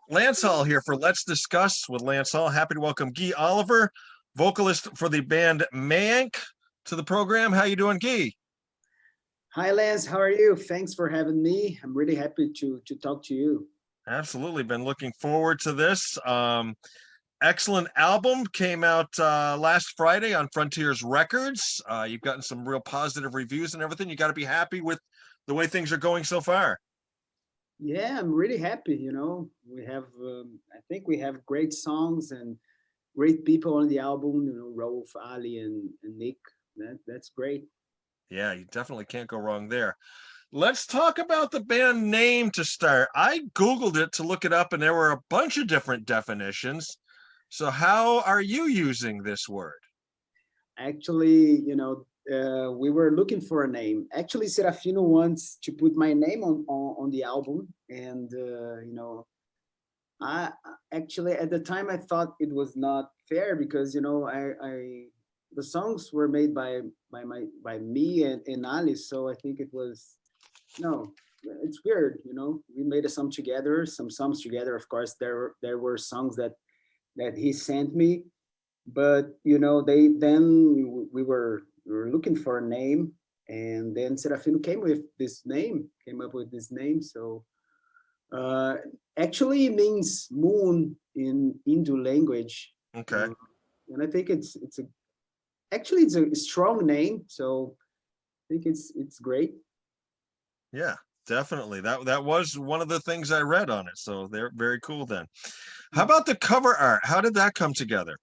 Lance Hall here for Let's Discuss with Lance Hall. Happy to welcome Guy Oliver, vocalist for the band Mayank, to the program. How you doing, Guy? Hi, Lance. How are you? Thanks for having me. I'm really happy to talk to you. Absolutely. Been looking forward to this. Excellent album came out last Friday on Frontiers Records. You've gotten some real positive reviews and everything. You got to be happy with the way things are going so far. Yeah, I'm really happy. We have, I think we have great songs and great people on the album. Rolf, Ali, and Nick. That's great. Yeah, you definitely can't go wrong there. Let's talk about the band name to start. I Googled it to look it up, and there were a bunch of different definitions. So how are you using this word? Actually, we were looking for a name. Actually, Serafino wants to put my name on the album, and I actually at the time I thought it was not fair because I the songs were made by me and Ali, so I think it was no. It's weird, we made a song together, some songs together. Of course, there were songs that he sent me, but we were looking for a name, and then Serafino came up with this name. So actually it means moon in Hindu language. Okay. And I think it's a strong name, so I think it's great. Yeah, definitely. That was one of the things I read on it. So they're very cool then. How about the cover art? How did that come together?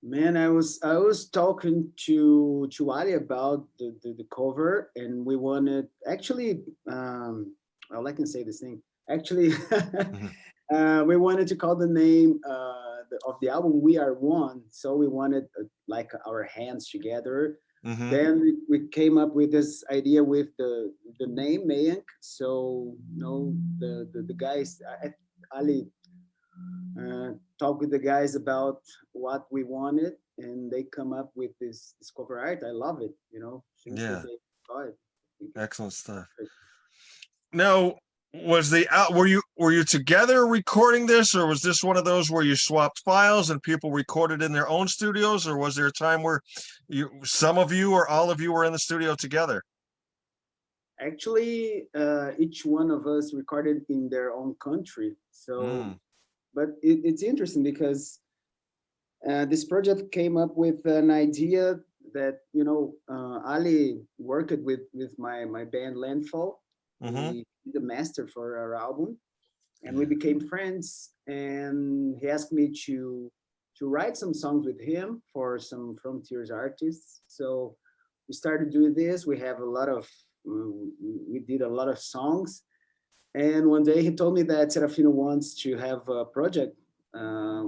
Man, I was talking to Ali about the cover, and we wanted actually well, I can say this thing. Actually, we wanted to call the name of the album "We Are One," so we wanted like our hands together. Then we came up with this idea with the name Mayank. So the guys, Ali talk with the guys about what we wanted, and they come up with this cover art. I love it. Yeah. They saw it. Excellent stuff. Now, were you together recording this, or was this one of those where you swapped files and people recorded in their own studios, or was there a time where some of you or all of you were in the studio together? Actually, each one of us recorded in their own country. So, but it's interesting because this project came up with an idea that Ali worked with my band Landfall. We did the master for our album, and we became friends. And he asked me to write some songs with him for some Frontiers artists. So we started doing this. We have a lot of we did a lot of songs. And one day he told me that Serafino wants to have a project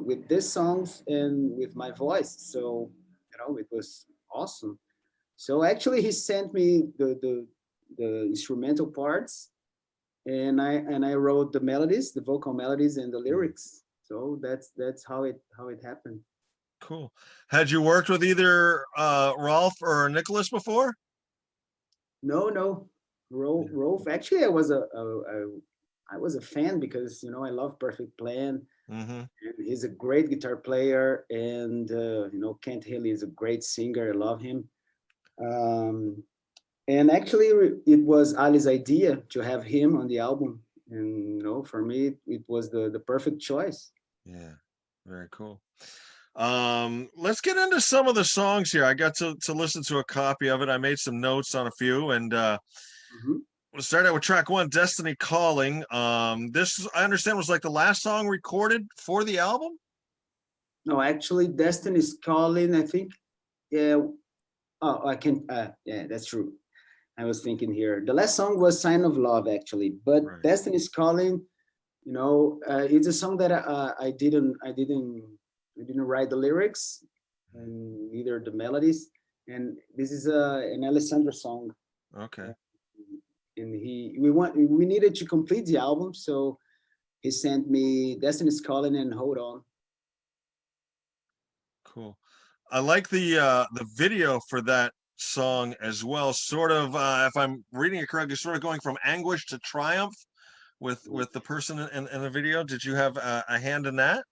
with these songs and with my voice. So it was awesome. So actually he sent me the instrumental parts, and I wrote the melodies, the vocal melodies and the lyrics. So that's how it happened. Cool. Had you worked with either Rolf or Nicholas before? No. Rolf. Actually, I was a fan because I love Perfect Plan. And he's a great guitar player, and Kent Haley is a great singer. I love him. And actually, it was Ali's idea to have him on the album, and for me, it was the perfect choice. Yeah, very cool. Let's get into some of the songs here. I got to listen to a copy of it. I made some notes on a few, and we'll start out with track 1, Destiny Calling. This, I understand, was like the last song recorded for the album? No, actually, Destiny's Calling, I think. Yeah. Oh, I can. Yeah, that's true. I was thinking here. The last song was Sign of Love, actually. But right. Destiny's Calling, it's a song that I didn't write the lyrics and neither the melodies. And this is an Alessandro song. Okay. And we needed to complete the album, so he sent me Destiny's Calling and Hold On. Cool. I like the video for that song as well. Sort of, if I'm reading it correctly, sort of going from anguish to triumph. with the person in the video? Did you have a hand in that?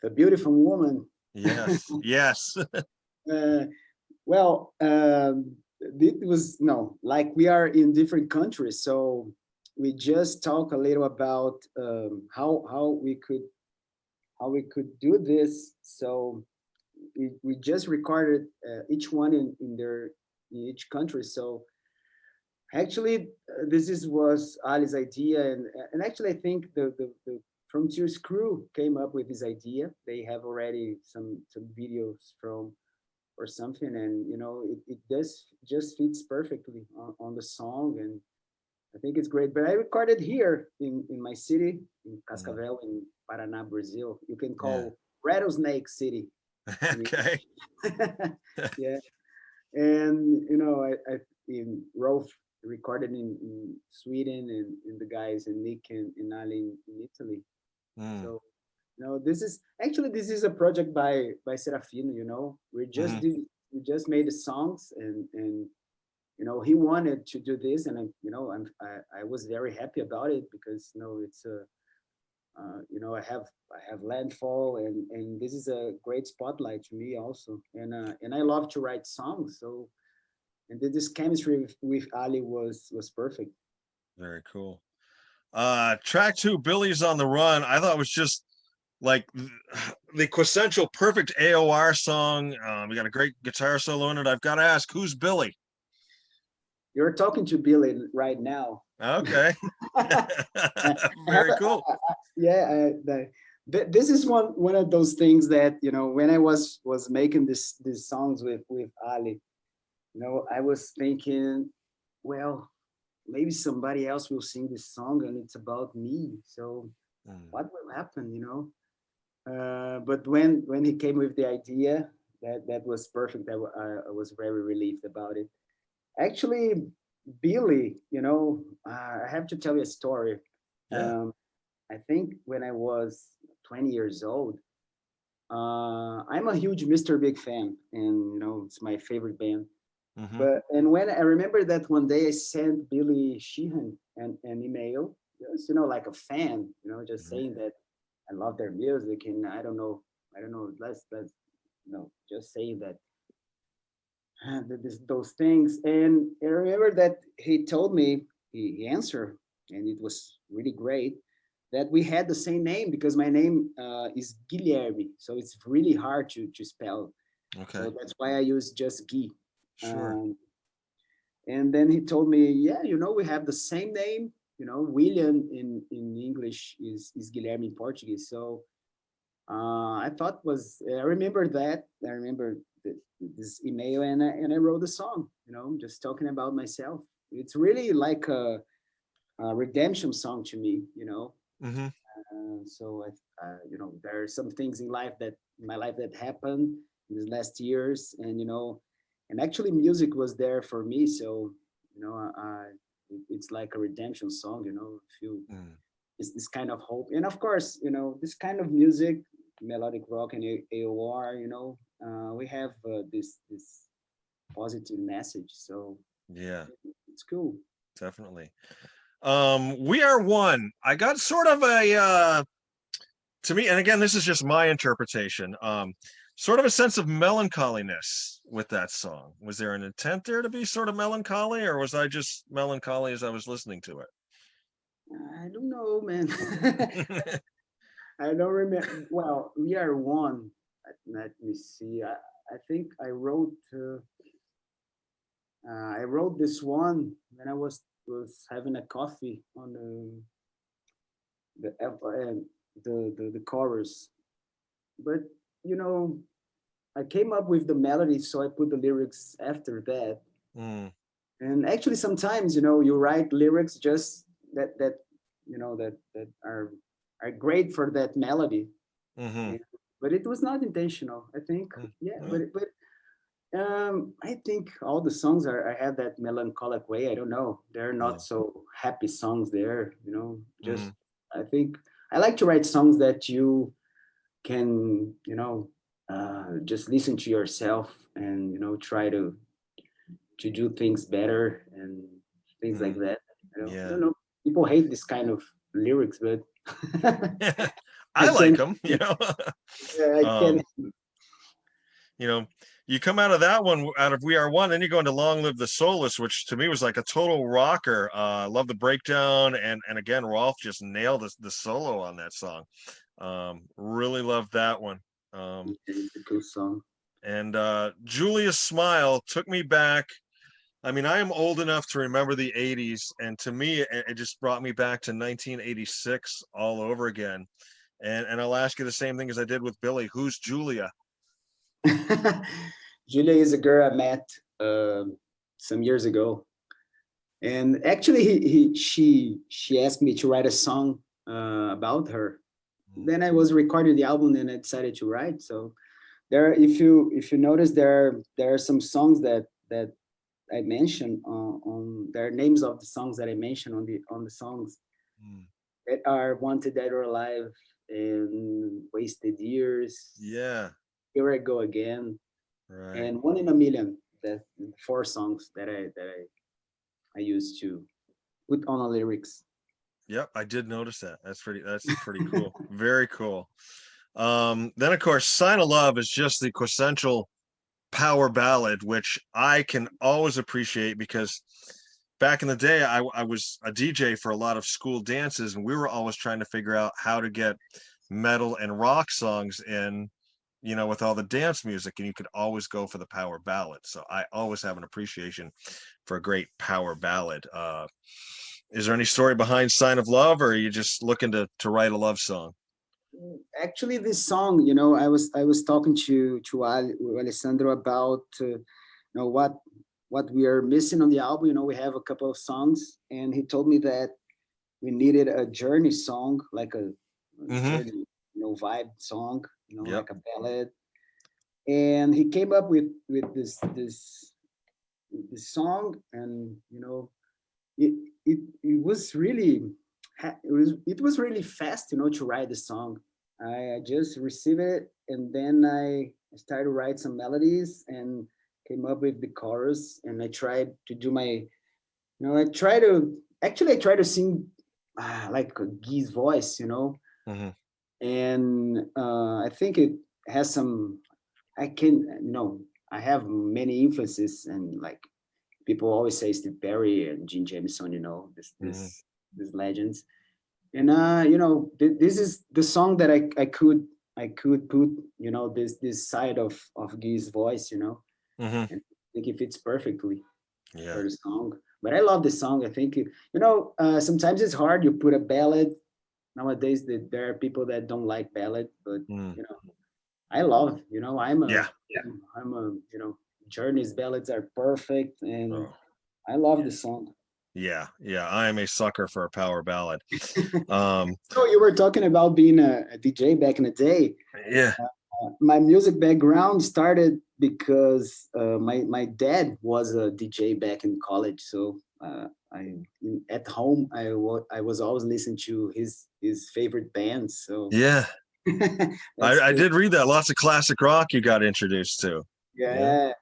The beautiful woman. Yes, yes. Uh, well, it was no, like we are in different countries, so we just talk a little about how we could do this. So we just recorded each one in each country. So actually, this is was Ali's idea, and actually, I think the Frontiers crew came up with this idea. They have already some videos from or something, and you know, it does just fits perfectly on the song, and I think it's great. But I recorded here in my city in Mm, Cascavel in Paraná, Brazil. You can yeah. call Rattlesnake City in Okay. yeah. And you know, I in Rolf recorded in Sweden, and the guys in Nick and Ali in Italy. Mm, So you know, this is a project by Serafino. You know, hmm. we just made the songs, and you know, he wanted to do this, and you know, I was very happy about it because you know, it's a you know, I have landfall, and this is a great spotlight to me also, and I love to write songs. So and this chemistry with Ali was perfect. Very cool. Track two, Billy's on the Run. I thought was just like the quintessential perfect AOR song. We got a great guitar solo in it. I've got to ask, who's Billy? You're talking to Billy right now. Okay. I have Very cool. yeah. This is one of those things that you know when I was making these songs with Ali, you know, I was thinking, well, maybe somebody else will sing this song and it's about me. So Mm, what will happen, you know? But when he came with the idea, that was perfect. I was very relieved about it. Actually, Billy, you know, I have to tell you a story. yeah. Um, I think when I was 20 years old, I'm a huge Mr. Big fan, and you know, it's my favorite band. Hmm. But and when I remember that one day I sent Billy Sheehan an email, just you know, like a fan, you know, just Hmm. saying that I love their music, and I don't know, let's you know, just saying that those things. And I remember that he told me he answered, and it was really great that we had the same name because my name is Guilherme, so it's really hard to spell. Okay. So that's why I use just Gui. Sure. Um, and then he told me, yeah, you know, we have the same name. You know, William in English is Guilherme in Portuguese. So I thought was I remember that I remember this email, and I wrote a song. You know, just talking about myself. It's really like a redemption song to me. You know, Hmm. so you know, there are some things in life that in my life that happened in these last years, and you know, and actually music was there for me. So you know, it's like a redemption song. You know, feel Mm. it's this kind of hope, and of course, you know, this kind of music, melodic rock and AOR. You know, we have this positive message. So Yeah, it's cool. definitely. We Are One. I got sort of a to me, and again, this is just my interpretation. Sort of a sense of melancholiness with that song. Was there an intent there to be sort of melancholy, or was I just melancholy as I was listening to I don't know, man. it? I don't remember. Well, we are one. Let me see. I think I wrote this one when I was having a coffee on the chorus. But you know, I came up with the melody, so I put the lyrics after that. Mm, And actually, sometimes you know, you write lyrics just that you know that are great for that melody. hmm. Yeah. But it was not intentional. I think, Mm, yeah. yeah, But I think all the songs are I have that melancholic way. I don't know. They're yeah. not so happy songs there. You know, just Hmm. I think I like to write songs that you can you know just listen to yourself and you know try to do things better and things like Hmm. that. I Yeah. don't know. people hate this kind of lyrics, but I like them, I can. You know, you come out of that one, out of We Are One, then you go into Long Live the Soulless, which to me was like a total rocker. Love the breakdown, and again, Rolf just nailed the solo on that song. Really loved that one. It's a good song. And Julia's Smile took me back. I mean, I am old enough to remember the 80s, and to me, it just brought me back to 1986 all over again. And I'll ask you the same thing as I did with Billy. Who's Julia? Julia is a girl I met some years ago, and actually, she asked me to write a song about her. Then I was recording the album, and I decided to write. So there, if you notice, there are some songs that I mentioned on there are names of the songs that I mentioned on the songs that are Wanted Dead or Alive and Wasted Years. Yeah. Here I Go Again. Right. And One in a Million. That 4 songs that I used to put on the lyrics. Yep, I did notice that. That's pretty cool. Very cool. Then of course, Sign of Love is just the quintessential power ballad, which I can always appreciate because back in the day, I was a DJ for a lot of school dances, and we were always trying to figure out how to get metal and rock songs in, with all the dance music, and you could always go for the power ballad. So I always have an appreciation for a great power ballad. Is there any story behind Sign of Love, or are you just looking to write a love song? Actually, this song, I was talking to Alessandro about what we are missing on the album. We have a couple of songs, and he told me that we needed a journey song, like a journey, vibe song, like a ballad. And he came up with this song, and it was really fast, to write the song. I just received it, and then I started to write some melodies and came up with the chorus. And I tried to do I try to sing like Guy's voice, and I think it has some. I have many influences, and like people always say Steve Perry and Gene Jameson, these legends. And this is the song that I could put, this side of Guy's voice, and I think it fits perfectly for the song. But I love the song. I think sometimes it's hard. You put a ballad nowadays. That there are people that don't like ballad, but I love. I'm a Journey's ballads are perfect, and I love the song. Yeah, I am a sucker for a power ballad. So you were talking about being a DJ back in the day. Yeah. My music background started because my dad was a DJ back in college. So at home I was always listening to his favorite bands. So yeah, I did read that. Lots of classic rock you got introduced to. Yeah.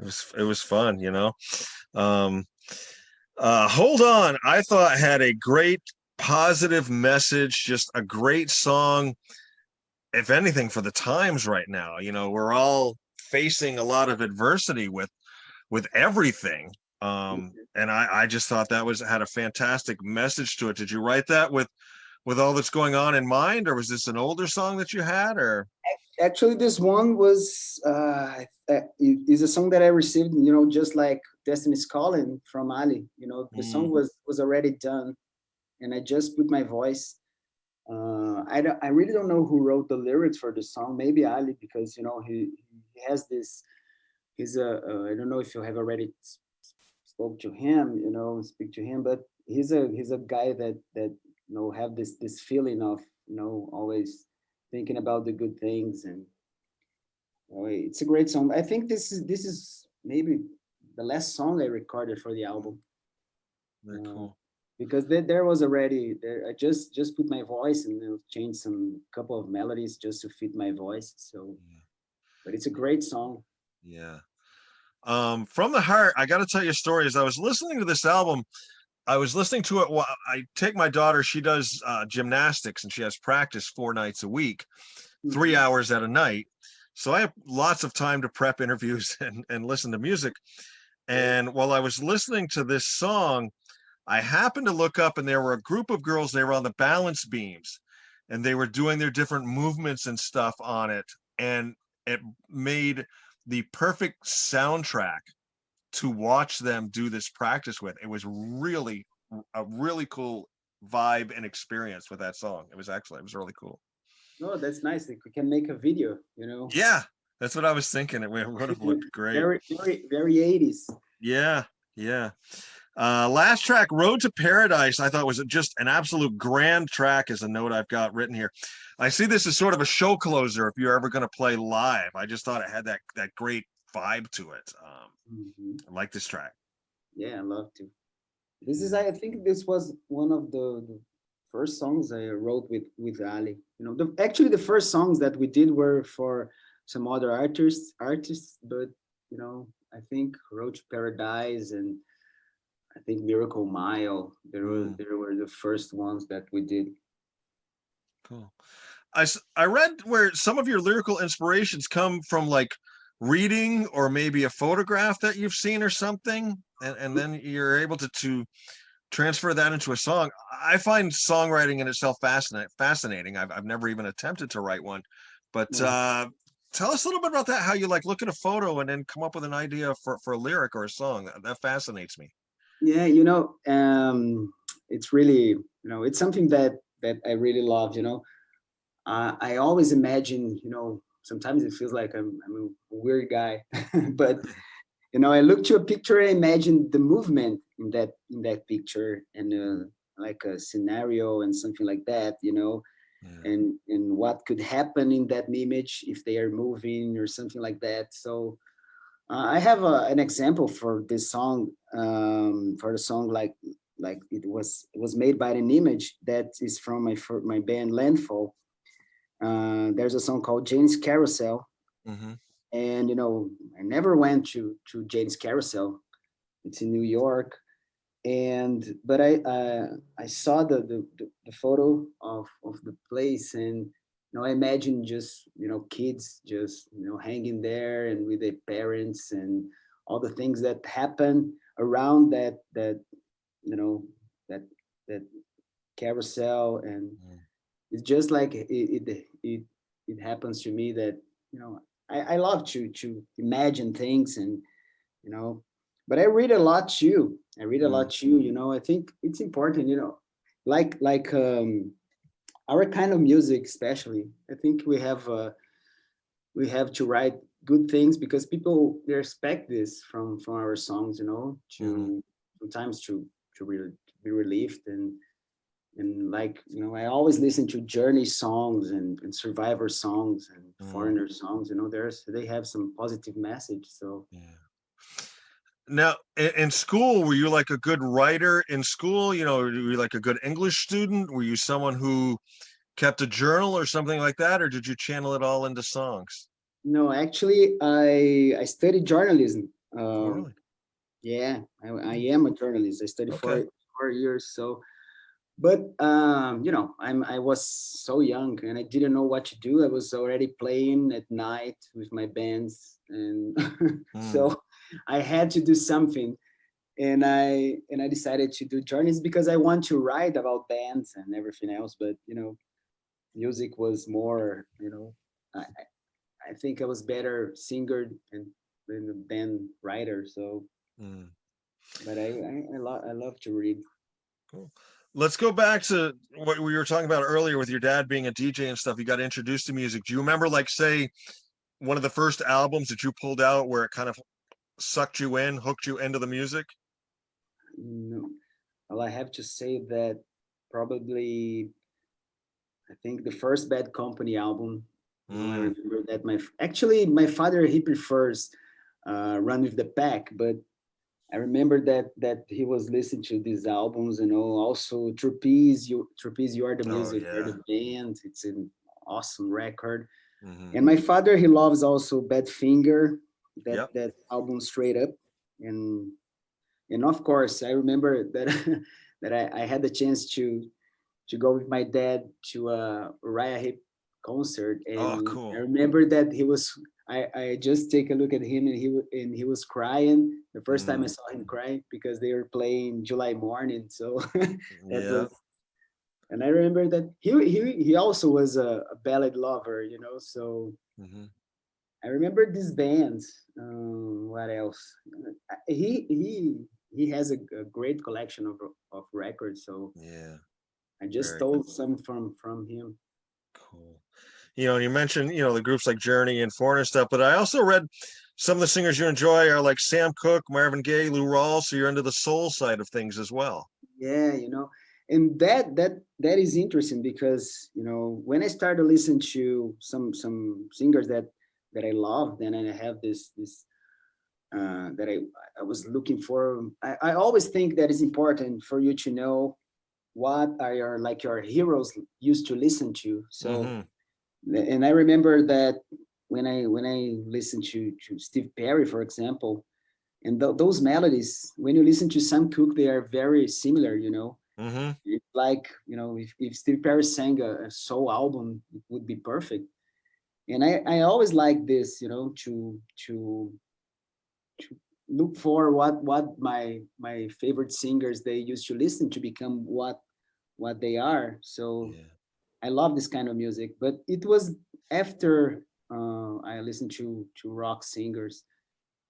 It was fun, Hold On, I thought had a great positive message, just a great song, if anything, for the times right now. We're all facing a lot of adversity with everything, and I just thought that had a fantastic message to it. Did you write that with all that's going on in mind, or was this an older song that you had? Or actually, this one was is a song that I received, just like Destiny's Calling from Ali. The song was already done, and I just put my voice. I really don't know who wrote the lyrics for the song. Maybe Ali, because he has this. He's I don't know if you have already speak to him, but he's a guy that have this feeling of always thinking about the good things, and it's a great song. I think this is maybe the last song I recorded for the album. Very cool. Because there was already there. I just put my voice and changed some couple of melodies just to fit my voice. So, but it's a great song. Yeah. From the Heart, I got to tell you a story. As I was listening to this album, I was listening to it while I take my daughter, she does gymnastics and she has practice 4 nights a week, 3 hours at a night. So I have lots of time to prep interviews and listen to music. And while I was listening to this song, I happened to look up and there were a group of girls, they were on the balance beams and they were doing their different movements and stuff on it. And it made the perfect soundtrack to watch them do this practice with. It was really a really cool vibe and experience with that song. It was really cool. No, that's nice. Like we can make a video, you know. Yeah, that's what I was thinking. It would have looked great. Very 80s. Yeah, yeah. Last track, Road to Paradise, I thought was just an absolute grand track, as a note I've got written here. I see this as sort of a show closer if you're ever going to play live. I just thought it had that great vibe to it. I like this track. Yeah, I love to. This is, I think this was one of the first songs I wrote with Ali. You know, actually the first songs that we did were for some other artists, but you know, I think Road to Paradise and I think Miracle Mile, they were the first ones that we did. Cool. I read where some of your lyrical inspirations come from like reading or maybe a photograph that you've seen or something, and then you're able to transfer that into a song. I find songwriting in itself fascinating. I've never even attempted to write one, but tell us a little bit about that, how you like look at a photo and then come up with an idea for a lyric or a song. That fascinates me. Yeah, you know, it's really, you know, it's something that I really love, you know. I always imagine, you know, sometimes it feels like I'm a weird guy, but you know, I look to a picture, I imagine the movement in that picture and like a scenario and something like that, you know, and what could happen in that image if they are moving or something like that. So I have an example for this song, for the song like it was made by an image that is from my band Landfall. There's a song called Jane's Carousel, and you know I never went to Jane's Carousel. It's in New York, but I saw the photo of the place, and you know I imagine just you know kids just you know hanging there and with their parents and all the things that happen around that you know that carousel, and it's just like it happens to me that you know I love to imagine things, and you know, but I read a lot too. You know, I think it's important, you know, like our kind of music, especially. I think we have to write good things because people they expect this from our songs, you know, to sometimes to be relieved and like you know I always listen to Journey songs and Survivor songs and Foreigner songs, you know, they have some positive message. So now in school, were you like a good writer in school? You know, were you like a good English student? Were you someone who kept a journal or something like that, or did you channel it all into songs? no, actually I studied journalism. Really? Yeah, I am a journalist. I studied Okay. 4 years. So but you know I was so young and I didn't know what to do. I was already playing at night with my bands, and so I had to do something, and I decided to do journeys because I want to write about bands and everything else, but you know music was more, you know, I think I was better singer and than a band writer. So but I love to read. Cool. Let's go back to what we were talking about earlier with your dad being a DJ and stuff. You got introduced to music. Do you remember, like, say, one of the first albums that you pulled out where it kind of sucked you in, hooked you into the music? No. Well, I have to say that probably I think the first Bad Company album. You know, I remember that my father he prefers Run with the Pack, but I remember that he was listening to these albums, you know. Also, Trapeze, you are the music, you're the band. It's an awesome record. And my father, he loves also Badfinger, that album straight up, and And of course, I remember that that I had the chance to go with my dad to a Uriah Heep concert, Oh, and I cool. remember that he was. I just take a look at him, and he was crying the first time I Mm, saw him cry because they were playing July Morning. So that yeah. was, and I remember that he also was a ballad lover, you know. So Hmm. I remember these bands. What else? He has a great collection of records. So Yeah. I just Very stole some from him. cool. You mentioned, the groups like Journey and Foreigner stuff, but I also read some of the singers you enjoy are like Sam Cooke, Marvin Gaye, Lou Rawls, so you're into the soul side of things as well. Yeah, you know, and that is interesting because when I started listening to some singers that I love, then I have this that I was looking for. I always think that it's important for you to know what are your heroes used to listen to. So, Hmm. and I remember that when I listened to Steve Perry, for example, and those melodies, when you listen to Sam Cooke, they are very similar. Hmm. It's like, if Steve Perry sang a soul album, it would be perfect. And I always like this, to look for what my favorite singers they used to listen to become what they are. So Yeah. I love this kind of music. But it was after I listened to rock singers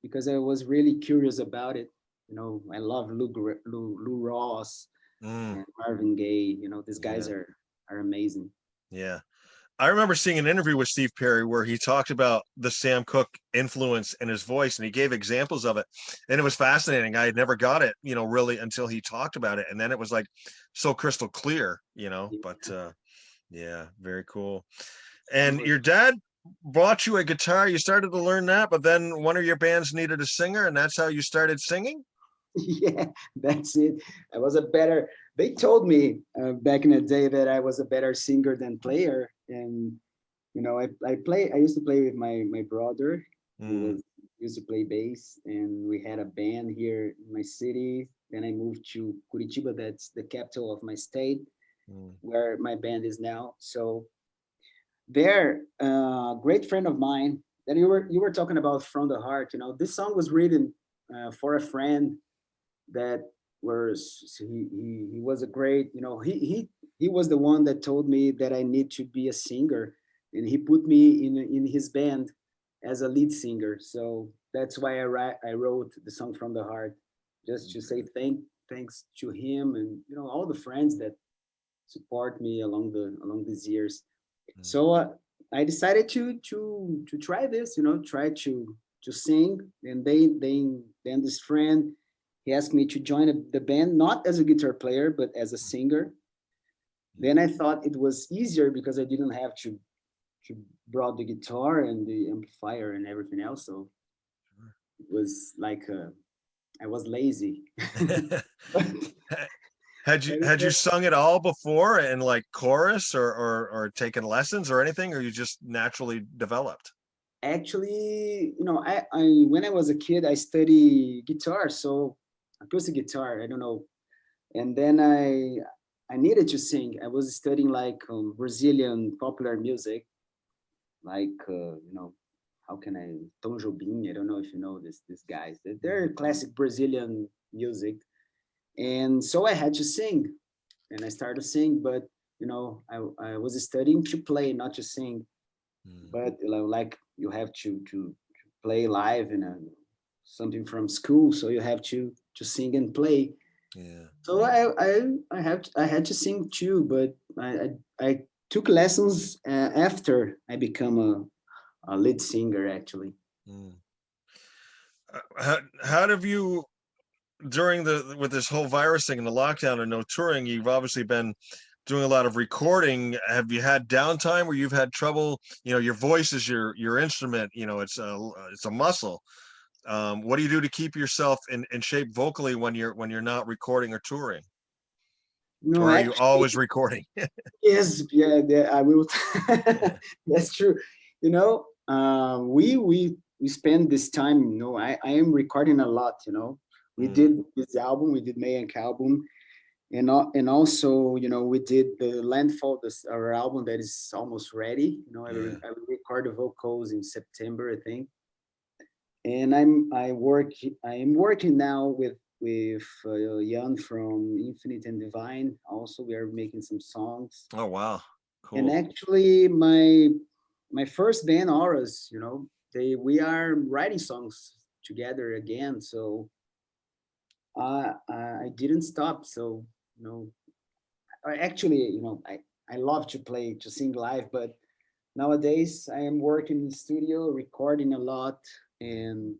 because I was really curious about it. I love Lou Ross Mm, and Marvin Gaye. These guys yeah. are amazing. Yeah. I remember seeing an interview with Steve Perry where he talked about the Sam Cooke influence in his voice and he gave examples of it. And it was fascinating. I had never got it, really until he talked about it. And then it was like so crystal clear, Yeah, but yeah, very cool. he And was. your dad bought you a guitar. You started to learn that, but then one of your bands needed a singer, and that's how you started singing? Yeah, that's it. I was a better. They told me back in the day that I was a better singer than player, and I used to play with my brother, who Mm, was used to play bass, and we had a band here in my city. Then I moved to Curitiba, that's the capital of my state, mm, where my band is now. So there, a great friend of mine that you were talking about from the heart. This song was written for a friend that he was a great. He was the one that told me that I need to be a singer, and he put me in his band as a lead singer. So that's why I wrote the song from the heart, just to say thanks to him and all the friends that support me along these years. mm. So I decided to try this, try to sing. And then this friend, he asked me to join the band, not as a guitar player, but as a singer. Yeah. Then I thought it was easier because I didn't have to brought the guitar and the amplifier and everything else. So it was like I was lazy. but, Had you sung it all before in like chorus or taken lessons or anything, or you just naturally developed? actually, I when I was a kid, I studied guitar, so acoustic guitar. I don't know, and then I needed to sing. I was studying like Brazilian popular music, like how can I Tom Jobim. I don't know if you know these guys. They're classic Brazilian music, and so I had to sing, and I started to sing. But I was studying to play, not to sing. Mm, But like you have to play live in something from school, so you have to sing and play. yeah. So I had to sing too, but I took lessons after I become a lead singer actually. Mm. How have you during the with this whole virus thing and the lockdown and no touring, you've obviously been doing a lot of recording. Have you had downtime where you've had trouble? Your voice is your instrument. It's a muscle. What do you do to keep yourself in shape vocally when you're not recording or touring? No, Or are you actually, always recording? yes, yeah, I will. That's true. We spend this time. I am recording a lot. We did this album, we did Mayank album, and also, you know, we did the Landfall, this our album that is almost ready. You know, I will record the vocals in September, I think. And I am working now with Jan from Infinite and Divine. Also, we are making some songs. Oh wow, And cool. actually, my first band, Auras, you know, we are writing songs together again. So I didn't stop. So, you know, actually, you know, I love to sing live, but nowadays I am working in the studio, recording a lot, and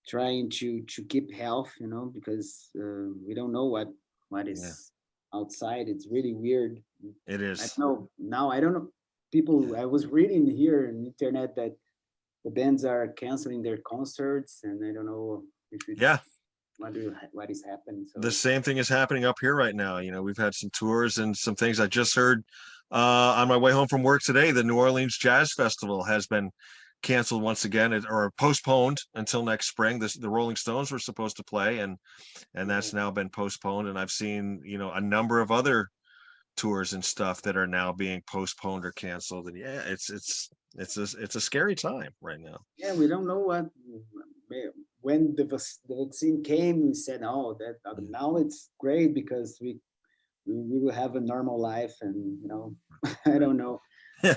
trying to keep health, you know, because we don't know what Yeah, is outside. It's really weird. it I don't is. know now. I don't know. People, Yeah, I was reading here on the internet that the bands are canceling their concerts, and I don't know if yeah. it's what is happening. The So same thing is happening up here right now. You know, we've had some tours and some things. I just heard on my way home from work today, the New Orleans Jazz Festival has been canceled once again, or postponed until next spring. The Rolling Stones were supposed to play, and yeah, that's now been postponed. And I've seen, you know, a number of other tours and stuff that are now being postponed or canceled. And yeah, it's a scary time right now. yeah, we don't know what when the vaccine came. We said, oh, that now it's great because we will have a normal life, and you know, I don't know. Yeah,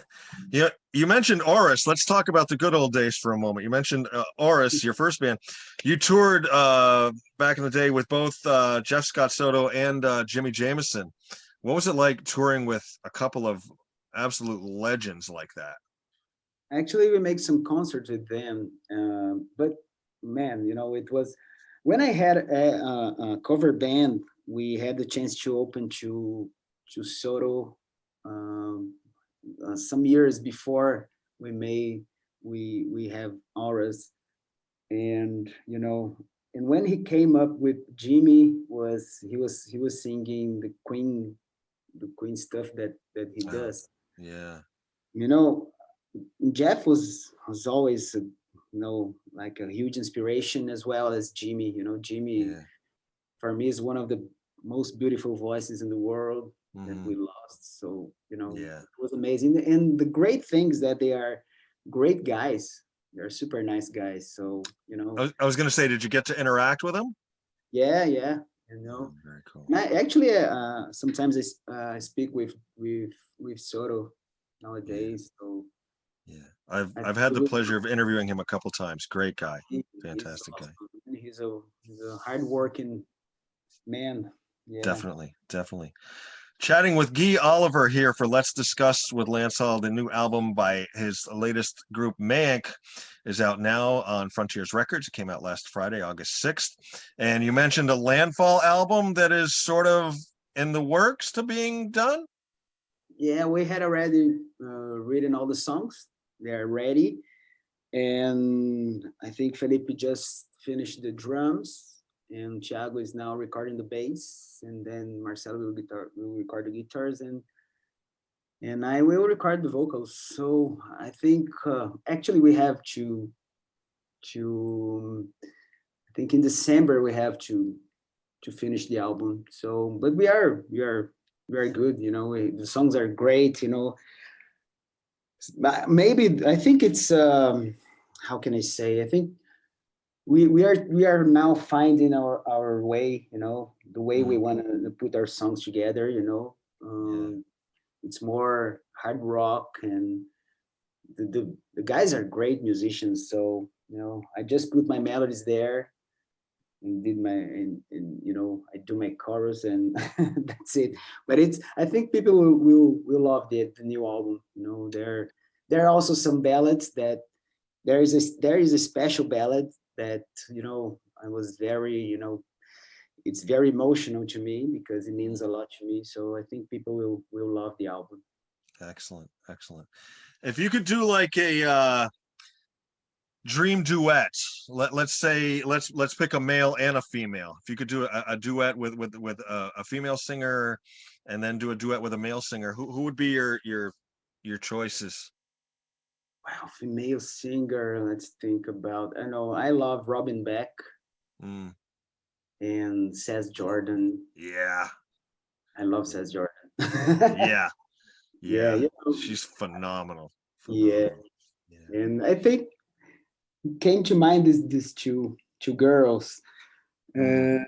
yeah. You mentioned Oris. Let's talk about the good old days for a moment. You mentioned Oris, your first band. You toured back in the day with both Jeff Scott Soto and Jimmy Jameson. What was it like touring with a couple of absolute legends like that? Actually, we make some concerts with them, but man, you know, it was when I had a cover band. We had the chance to open to Soto um, some years before we made we have ours, and you know, and when he came up with Jimmy, he was singing the Queen stuff that he Oh, does. yeah, You know, Jeff was always you know, like a huge inspiration, as well as Jimmy. You know, Jimmy yeah, for me is one of the most beautiful voices in the world that hmm, we lost. So you know, yeah. it was amazing. And the great things that they are great guys. They're super nice guys. So you know, I was going to say, did you get to interact with them? yeah, yeah. You Oh, know, very cool. and I actually sometimes I speak with Soto Yeah, nowadays. So yeah. I I've think had he the will, pleasure of interviewing him a couple times. Great guy, he's fantastic guy. awesome. And he's a hardworking man. Yeah. Definitely, definitely. Chatting with Guy Oliver here for Let's Discuss with Lance Hall. The new album by his latest group, Mayank, is out now on Frontiers Records. It came out last Friday, August 6th. And you mentioned a Landfall album that is sort of in the works to being done. Yeah, we had already written all the songs. They are ready, and I think Felipe just finished the drums, and Thiago is now recording the bass, and then Marcelo will record the guitars, and I will record the vocals. So I think actually we have to I think in December we have to finish the album. So, but we are good. You know, the songs are great. You know, but maybe I think it's how can I say? I think we are now finding our way. You know, the way we Mm, want to put our songs together. You know, yeah, it's more hard rock, and the guys are great musicians. So you know, I just put my melodies there and did my and you know, I do my chorus, and that's it. But it's, I think people will love the new album. You know, there are also some ballads that there is a special ballad that, you know, I was very, you know, it's very emotional to me because it means mm, a lot to me. So I think people will love the album. excellent, excellent. If you could do like a dream duet, let's say let's pick a male and a female. If you could do a duet with a female singer, and then do a duet with a male singer, who would be your choices? Wow, female singer. Let's think about. I know I love Robin Beck. Mm, and Says Jordan. Yeah. I love Says Jordan. Yeah. Yeah, Yeah. She's phenomenal. yeah. Phenomenal. Yeah. And I think came to mind is these two girls. Mm.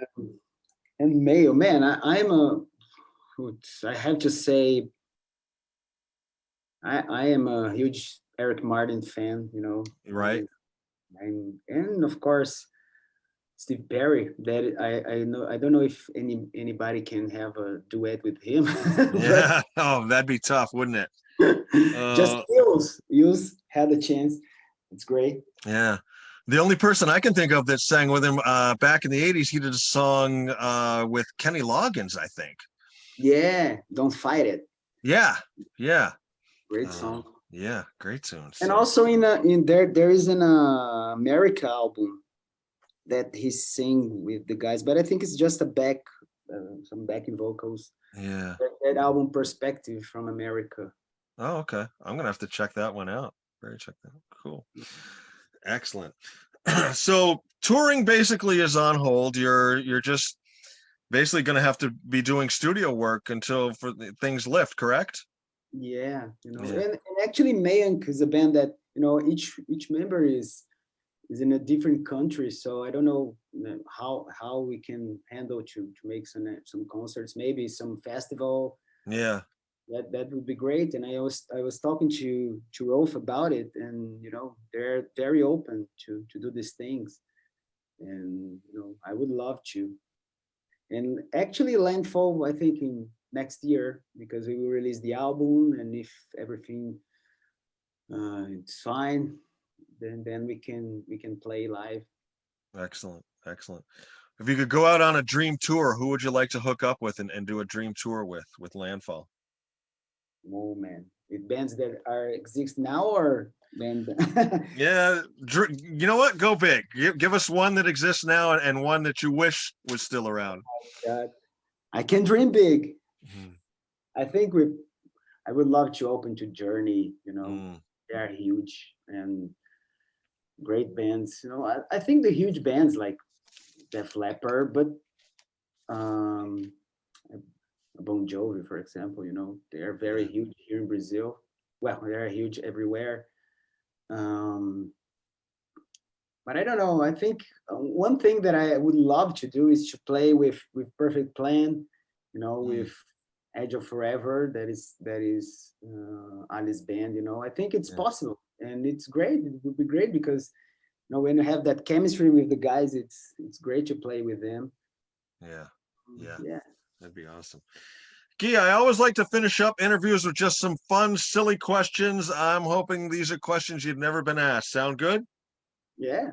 And male, man, I'm a, I have to say, I am a huge Eric Martin fan, you know. Right. And of course Steve Perry. That I know, I don't know if anybody can have a duet with him, but Yeah. Oh, that'd be tough, wouldn't it? just Hughes had a chance. It's great. Yeah. The only person I can think of that sang with him back in the 80s, he did a song with Kenny Loggins, I think. Yeah, Don't Fight It. Yeah. Yeah. Great song. Yeah, great tunes. And also in there is an America album that he sing with the guys, but I think it's just a some backing vocals. Yeah. That album Perspective from America. Oh, okay. I'm gonna have to check that one out. Check that out. Cool. Excellent. So touring basically is on hold. You're just basically gonna have to be doing studio work until things lift, correct? Yeah, you know, Yeah. and actually Mayank is a band that, you know, each member is in a different country, so I don't know, you know, how we can handle to make some concerts, maybe some festival. Yeah. That would be great. And I was talking to Rolf about it, and you know, they're very open to do these things, and you know, I would love to. And actually Landfall, I think in next year, because we will release the album, and if everything it's fine, then we can play live. Excellent. Excellent. If you could go out on a dream tour, who would you like to hook up with and do a dream tour with Landfall? Oh man, with bands that are exist now, or band? Yeah, you know what? Go big. Give us one that exists now and one that you wish was still around. God, I can dream big. Mm-hmm. I think I would love to open to Journey. You know, they are huge and great bands. You know, I think the huge bands like Def Leppard, but Bon Jovi, for example, you know, they are very huge here in Brazil. Well, they are huge everywhere. But I don't know. I think one thing that I would love to do is to play with Perfect Plan, you know, with Edge of Forever. That is Ali's band. You know, I think it's possible, and it's great. It would be great because, you know, when you have that chemistry with the guys, it's great to play with them. Yeah, that'd be awesome. Guy, I always like to finish up interviews with just some fun, silly questions. I'm hoping these are questions you've never been asked. Sound good? Yeah.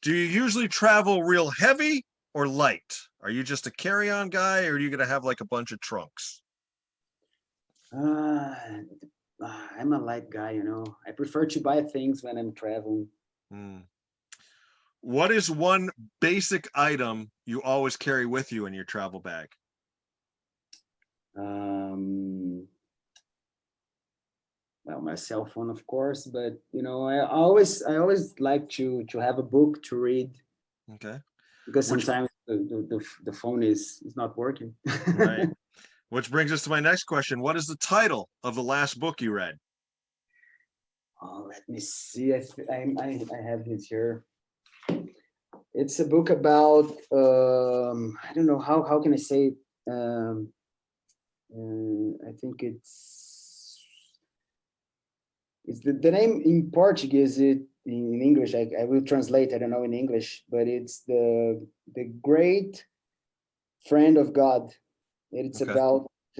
Do you usually travel real heavy or light? Are you just a carry-on guy, or are you going to have like a bunch of trunks? I'm a light guy, you know. I prefer to buy things when I'm traveling. What is one basic item you always carry with you in your travel bag? Well, my cell phone, of course, but you know, I always like to have a book to read. Okay. Because sometimes the phone is not working. Right. Which brings us to my next question. What is the title of the last book you read? Oh, let me see. I have it here. It's a book about I don't know how can I say it? I think it's the name in Portuguese. It in English I will translate. I don't know in English, but it's the Great Friend of God. It's about I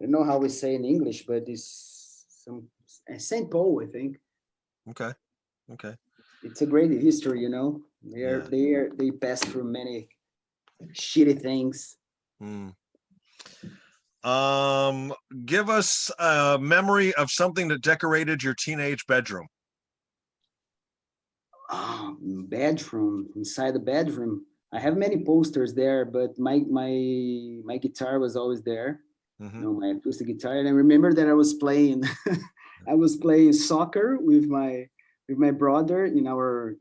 don't know how we say in English, but it's some Saint Paul, I think. Okay. It's a great history, you know. They pass through many shitty things. Give us a memory of something that decorated your teenage bedroom. Bedroom. Inside the bedroom, I have many posters there, but my guitar was always there. You know, my acoustic guitar. And I remember that I was playing I was playing soccer with my brother in our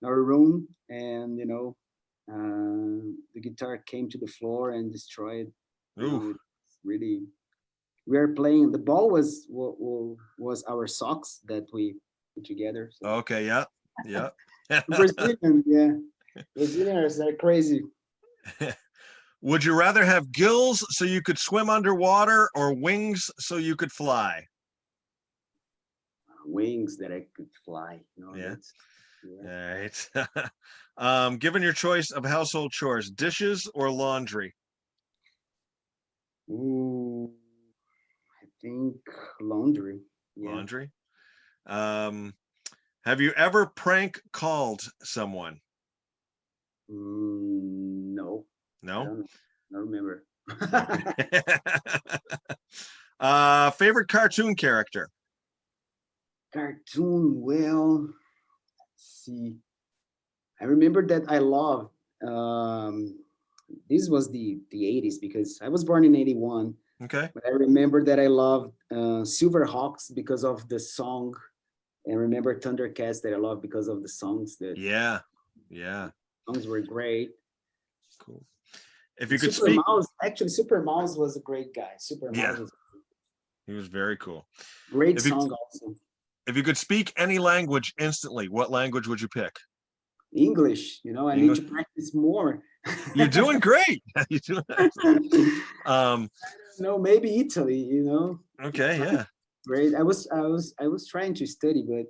our room, and the guitar came to the floor and destroyed. Ooh. It's really, we are playing. The ball was our socks that we put together. So. Okay. Yeah. Yeah. Brazilian, yeah, Brazilians are crazy. Would you rather have gills so you could swim underwater or wings so you could fly? Wings that I could fly. Yeah. Yeah. All right. Given your choice of household chores, dishes or laundry? Ooh, I think laundry. Yeah. Laundry. Have you ever prank called someone? No. I No. don't remember. Okay. Favorite cartoon character? Cartoon. Well, let's see. I remember that I loved. This was the 80s because I was born in 81. Okay. But I remember that I loved Silverhawks because of the song, and remember Thundercats that I love because of the songs. That Yeah. Yeah. songs were great. Cool. If you could Super speak, Mouse, actually, Super Mouse was a great guy. Super yeah, Mouse was he was very cool. a great If you song also. if you could speak any language instantly, what language would you pick? English, I need English. to practice more. You're doing great. You're doing excellent. No, maybe Italy, Okay, yeah. Great. I was trying to study, but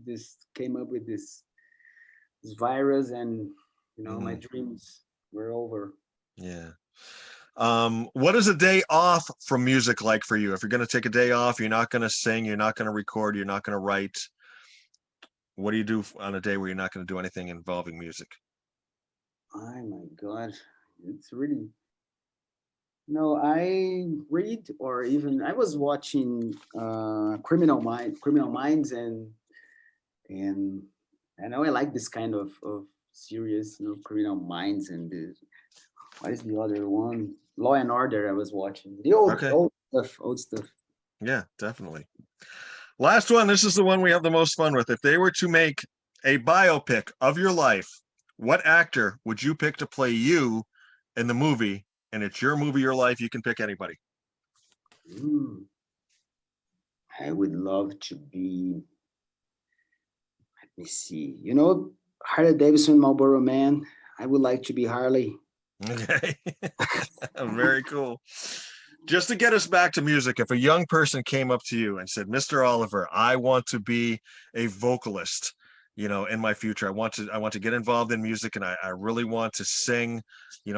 this came up with this virus, and my dreams were over. Yeah. What is a day off from music like for you? If you're going to take a day off, you're not going to sing, you're not going to record, you're not going to write. What do you do on a day where you're not going to do anything involving music? Oh my God, it's really. No, I read, or even I was watching Criminal Minds, and I know I like this kind of series, Criminal Minds, and what is the other one? Law and Order. I was watching the Okay. old stuff. Yeah, definitely. Last one. This is the one we have the most fun with. If they were to make a biopic of your life, what actor would you pick to play you in the movie? And it's your movie, your life. You can pick anybody. I would love to be. Let me see. Harley Davidson, Marlboro Man. I would like to be Harley. Okay. Very cool. Just to get us back to music, if a young person came up to you and said, Mr. Oliver, I want to be a vocalist, in my future, I want to get involved in music, and I really want to sing,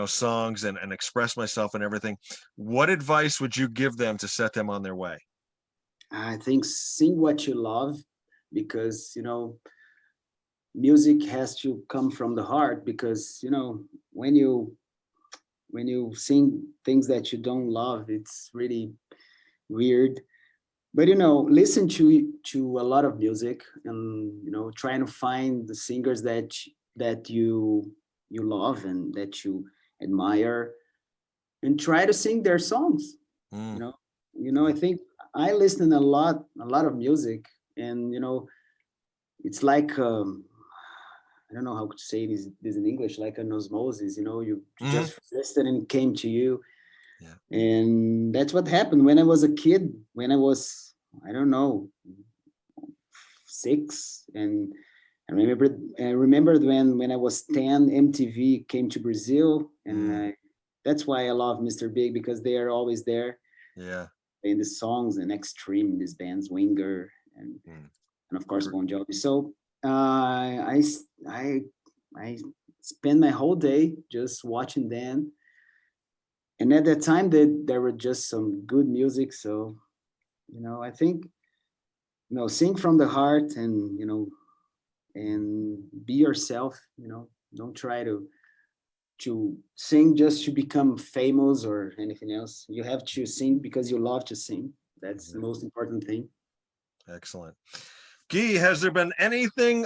songs and express myself and everything. What advice would you give them to set them on their way? I think sing what you love, because, music has to come from the heart, because, when you sing things that you don't love, it's really weird. But listen to a lot of music, and trying to find the singers that you love and that you admire, and try to sing their songs. I think I listen a lot of music, and it's like I don't know how to say this in English, like an osmosis. You just resisted and it came to you. Yeah. And that's what happened when I was a kid, when I was, I don't know, 6. And I remembered when I was 10, MTV came to Brazil. And that's why I love Mr. Big, because they are always there. Yeah. In the songs and Extreme, these bands, Winger, and of course Bon Jovi. So I spent my whole day just watching them, and at that time there were just some good music. So I think sing from the heart, and and be yourself. Don't try to sing just to become famous or anything else. You have to sing because you love to sing. That's the most important thing. Excellent. Guy, has there been anything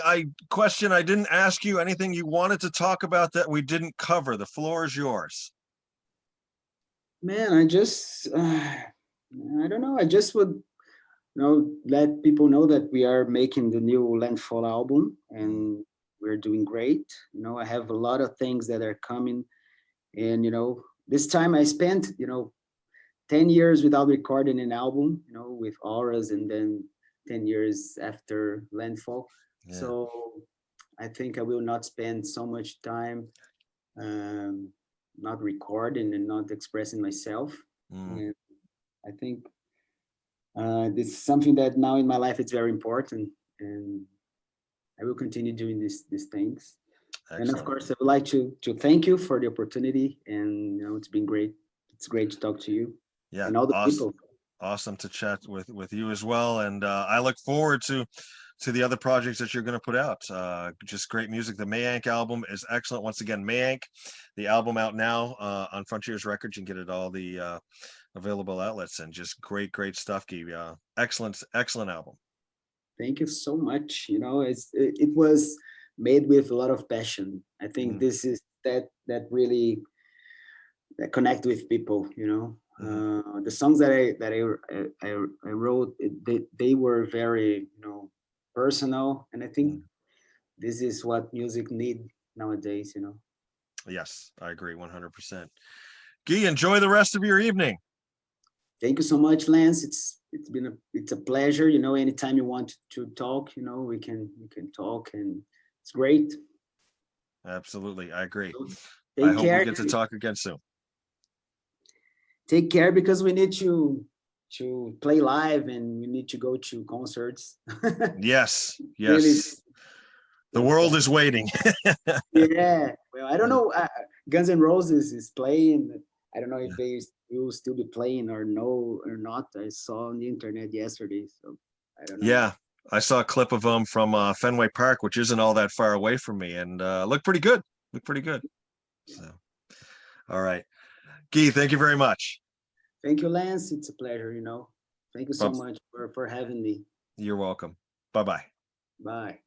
question I didn't ask you, anything you wanted to talk about that we didn't cover? The floor is yours. Man, I just, I don't know. I just would, let people know that we are making the new Landfall album, and we're doing great. You know, I have a lot of things that are coming, and you know, this time I spent, you know, 10 years without recording an album, you know, with Auras, and then 10 years after Landfall. Yeah. So I think I will not spend so much time not recording and not expressing myself. And I think this is something that now in my life it's very important, and I will continue doing these things. Excellent. And of course, I would like to thank you for the opportunity, and you know, it's been great. It's great to talk to you. Yeah, And all the awesome. people. Awesome to chat with you as well, and I look forward to the other projects that you're going to put out. Just great music. The Mayank album is excellent. Once again, Mayank, the album out now on Frontiers Records. You can get it all the available outlets, and just great stuff, Guy. Excellent album. Thank you so much. You know, it was made with a lot of passion. I think this is that really that connect with people. You know, the songs that I wrote, they were very, you know, personal, and I think this is what music need nowadays. You know. Yes, I agree 100%. Guy, enjoy the rest of your evening. Thank you so much, Lance. It's a pleasure. You know, anytime you want to talk, you know, we can talk, and it's great. Absolutely, I agree. So I hope we get to talk again soon. Take care, because we need to play live, and we need to go to concerts. Yes. Really, the world is waiting. Yeah. Well, I don't know. Guns N' Roses is playing. I don't know if they will still be playing or not. I saw on the internet yesterday, so I don't know. Yeah, I saw a clip of them from Fenway Park, which isn't all that far away from me, and looked pretty good. So, all right, Guy, thank you very much. Thank you, Lance. It's a pleasure. You know, thank you so much for having me. You're welcome. Bye-bye. Bye.